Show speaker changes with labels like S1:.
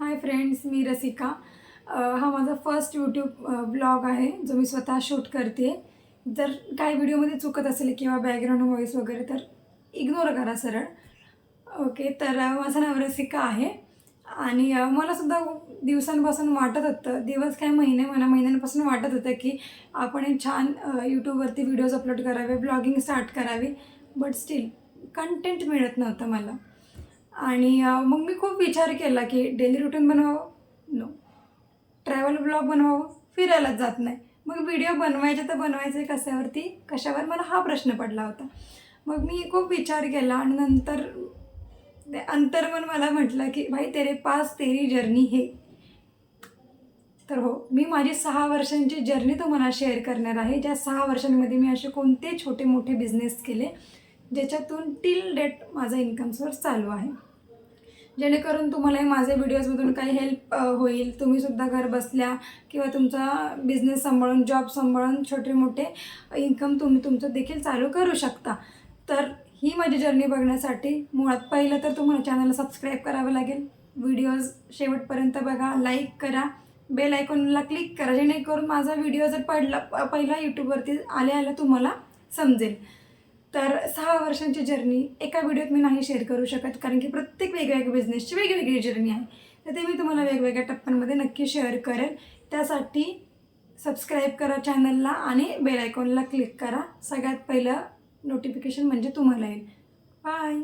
S1: Hi friends, मी रसिका. हा माझा first YouTube blog आहे जो मी स्वतः शूट करते. जर काही व्हिडिओमध्ये चुकत असेल किंवा बॅकग्राऊंड व्हॉईस वगैरे तर इग्नोर करा सरळ. ओके. तर माझं नाव रसिका आहे आणि मलासुद्धा दिवसांपासून वाटत होतं, दिवस काय मला महिन्यांपासून वाटत होतं की आपण एक छान यूट्यूबवरती व्हिडिओज अपलोड करावे, ब्लॉगिंग स्टार्ट करावी. बट स्टील कंटेंट मिळत नव्हतं मला. आणि मग मी खूप विचार केला की डेली रुटीन बनवावं, नो. ट्रॅव्हल ब्लॉग बनवावं, फिरायलाच जात नाही. मग व्हिडिओ बनवायचे तर बनवायचे कशावर मला हा प्रश्न पडला होता. मग मी खूप विचार केला आणि नंतर ते अंतर्मन मला म्हटलं की भाई तेरे पास तेरी जर्नी है. तर हो, मी माझी 6 वर्षांची जर्नी तुम्हाला शेअर करणार आहे. ज्या 6 वर्षांमध्ये मी असे कोणते छोटे मोठे बिझनेस केले ज्याच्यातून टिल डेट माझा इन्कम सोर्स चालू आहे. जेणेकरून तुम्हालाही माझे व्हिडिओजमधून काही हेल्प होईल. तुम्हीसुद्धा घर बसल्या किंवा तुमचा बिझनेस सांभाळून, जॉब सांभाळून छोटे मोठे इन्कम तुम्ही तुमचं देखील चालू करू शकता. तर ही माझी जर्नी बघण्यासाठी मुळात पहिलं तर तुम्हाला चॅनलला सबस्क्राईब करावं लागेल. व्हिडिओज शेवटपर्यंत बघा, लाईक करा, बेल आयकॉनला क्लिक करा, जेणेकरून माझा व्हिडिओ जर पहिला यूट्यूबवरती आल्या तुम्हाला समजेल. तर 6 वर्षांची जर्नी एका व्हिडिओत मी नाही शेअर करू शकत, कारण की प्रत्येक वेगवेगळ्या बिझनेसची वेगवेगळी जर्नी आहे. तर ते मी तुम्हाला वेगवेगळ्या टप्प्यांमध्ये नक्की शेअर करेल. त्यासाठी सबस्क्राईब करा चॅनलला आणि बेल आयकॉनला क्लिक करा. सगळ्यात पहिलं नोटिफिकेशन म्हणजे तुम्हाला येईल. बाय.